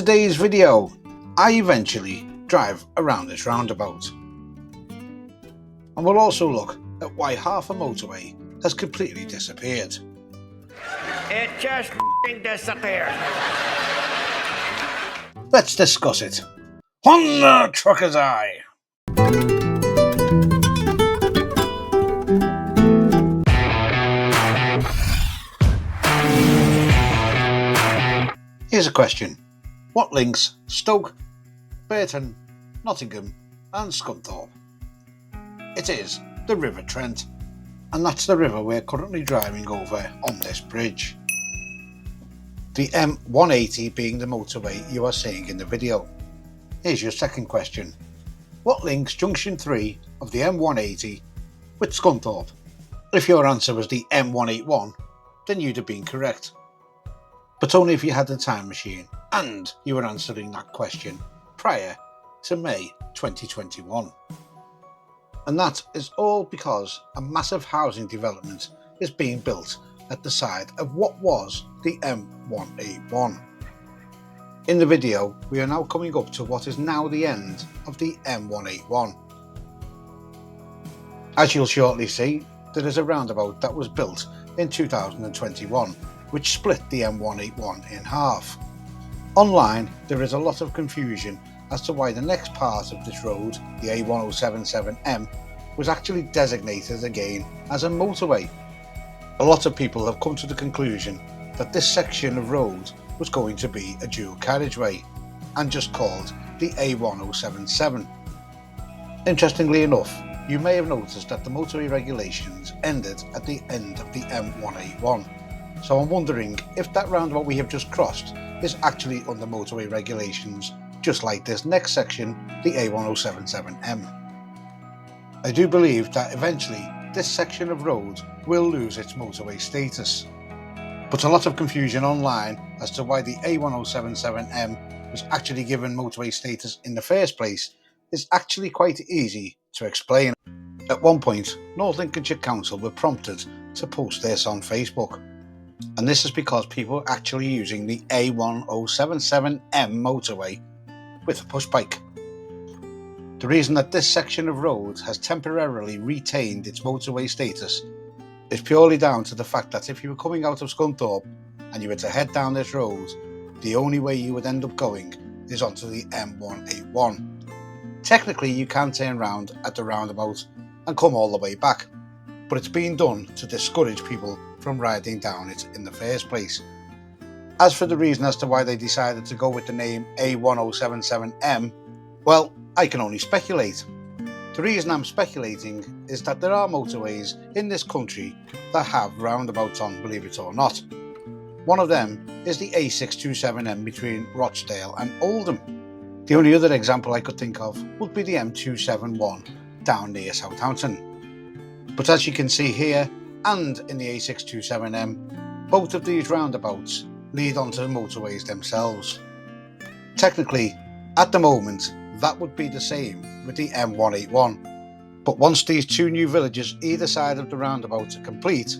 today's video, I eventually drive around this roundabout. And we'll also look at why half a motorway has completely disappeared. It just disappeared. Let's discuss it. On the trucker's eye. Here's a question. What links Stoke, Burton, Nottingham and Scunthorpe? It is the River Trent, and that's the river we're currently driving over on this bridge. The M180 being the motorway you are seeing in the video. Here's your second question. What links junction 3 of the M180 with Scunthorpe? If your answer was the M181, then you'd have been correct. But only if you had a time machine and you were answering that question prior to May 2021. And that is all because a massive housing development is being built at the side of what was the M181. In the video, we are now coming up to what is now the end of the M181. As you'll shortly see, there is a roundabout that was built in 2021, which split the M181 in half. Online, there is a lot of confusion as to why the next part of this road, the A1077M, was actually designated again as a motorway. A lot of people have come to the conclusion that this section of road was going to be a dual carriageway and just called the A1077. Interestingly enough, you may have noticed that the motorway regulations ended at the end of the M181. So I'm wondering if that roundabout we have just crossed is actually under motorway regulations, just like this next section, the A1077M. I do believe that eventually this section of road will lose its motorway status. But a lot of confusion online as to why the A1077M was actually given motorway status in the first place is actually quite easy to explain. At one point, North Lincolnshire Council were prompted to post this on Facebook. And this is because people are actually using the A1077M motorway with a push bike. The reason that this section of road has temporarily retained its motorway status is purely down to the fact that if you were coming out of Scunthorpe and you were to head down this road, the only way you would end up going is onto the M181. Technically you can turn round at the roundabout and come all the way back, but it's been done to discourage people from riding down it in the first place. As for the reason as to why they decided to go with the name A1077M, well, I can only speculate. The reason I'm speculating is that there are motorways in this country that have roundabouts on, believe it or not. One of them is the A627M between Rochdale and Oldham. The only other example I could think of would be the M271 down near Southampton. But as you can see here, and in the A627M, both of these roundabouts lead onto the motorways themselves. Technically, at the moment, that would be the same with the M181, but once these two new villages either side of the roundabout are complete,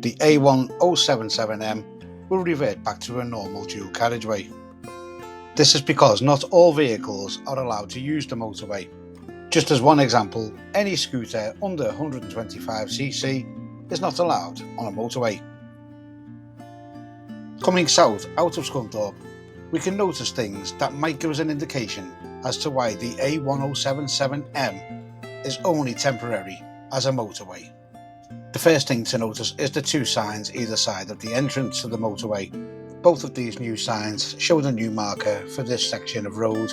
the A1077M will revert back to a normal dual carriageway. This is because not all vehicles are allowed to use the motorway. Just as one example, any scooter under 125cc is not allowed on a motorway. Coming south out of Scunthorpe, we can notice things that might give us an indication as to why the A1077M is only temporary as a motorway. The first thing to notice is the two signs either side of the entrance to the motorway. Both of these new signs show the new marker for this section of road.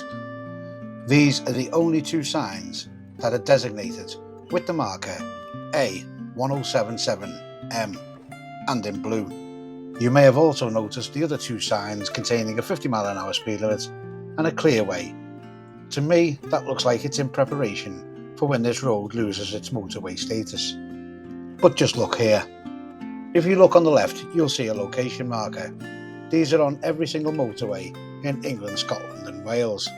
These are the only two signs that are designated with the marker A1077M and in blue. You may have also noticed the other two signs containing a 50mph speed limit and a clear way. To me, that looks like it's in preparation for when this road loses its motorway status. But just look here. If you look on the left, you'll see a location marker. These are on every single motorway in England, Scotland and Wales.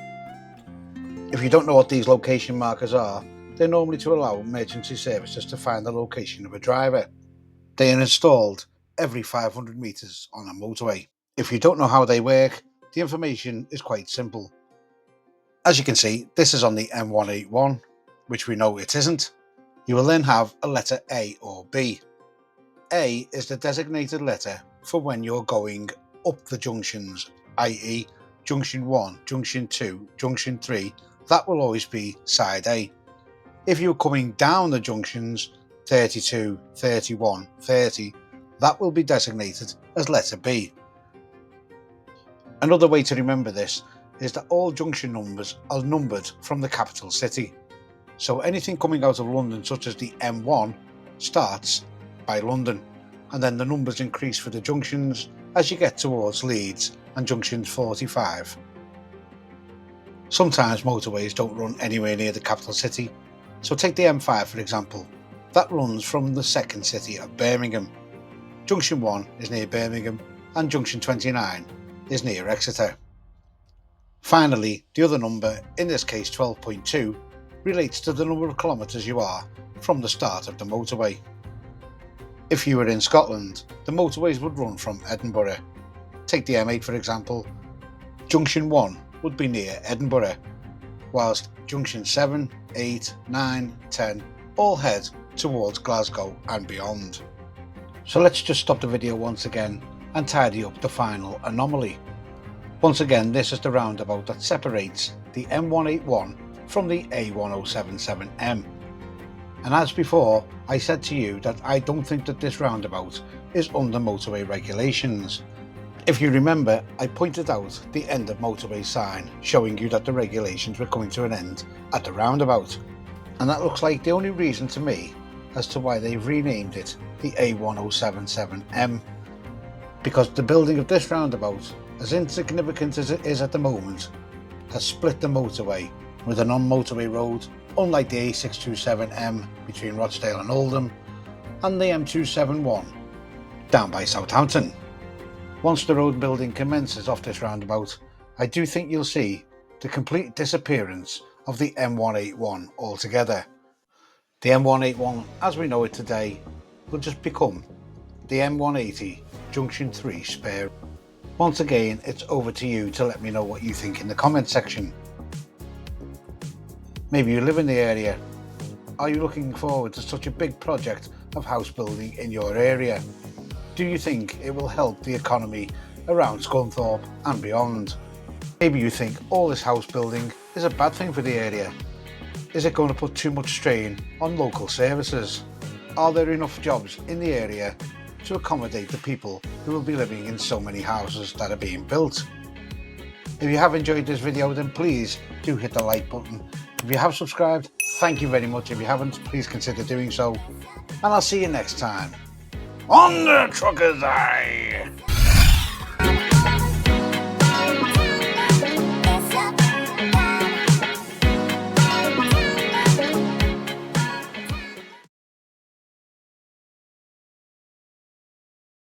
If you don't know what these location markers are, they're normally to allow emergency services to find the location of a driver. They are installed every 500 metres on a motorway. If you don't know how they work, the information is quite simple. As you can see, this is on the M181, which we know it isn't. You will then have a letter A or B. A is the designated letter for when you're going up the junctions, i.e. junction 1, junction 2, junction 3, that will always be side A. If you're coming down the junctions 32, 31, 30, that will be designated as letter B. Another way to remember this is that all junction numbers are numbered from the capital city. So anything coming out of London, such as the M1, starts by London, and then the numbers increase for the junctions as you get towards Leeds and junctions 45. Sometimes motorways don't run anywhere near the capital city, so take the M5 for example. That runs from the second city of Birmingham. Junction 1 is near Birmingham and junction 29 is near Exeter. Finally, the other number, in this case 12.2, relates to the number of kilometres you are from the start of the motorway. If you were in Scotland, the motorways would run from Edinburgh. Take the M8 for example. Junction 1 would be near Edinburgh, whilst junction 7, 8, 9, 10 all head towards Glasgow and beyond. So let's just stop the video once again and tidy up the final anomaly. Once again, this is the roundabout that separates the M181 from the A1077M. And as before, I said to you that I don't think that this roundabout is under motorway regulations. If you remember, I pointed out the end of motorway sign showing you that the regulations were coming to an end at the roundabout. And that looks like the only reason to me as to why they've renamed it the A1077M. Because the building of this roundabout, as insignificant as it is at the moment, has split the motorway with a non-motorway road, unlike the A627M between Rochdale and Oldham and the M271 down by Southampton. Once the road building commences off this roundabout, I do think you'll see the complete disappearance of the M181 altogether. The M181 as we know it today will just become the M180 Junction 3 spare. Once again, it's over to you to let me know what you think in the comment section. Maybe you live in the area. Are you looking forward to such a big project of house building in your area? Do you think it will help the economy around Scunthorpe and beyond? Maybe you think all this house building is a bad thing for the area. Is it going to put too much strain on local services? Are there enough jobs in the area to accommodate the people who will be living in so many houses that are being built? If you have enjoyed this video, then please do hit the like button. If you have subscribed, thank you very much. If you haven't, please consider doing so. And I'll see you next time on the Trucker's Eye.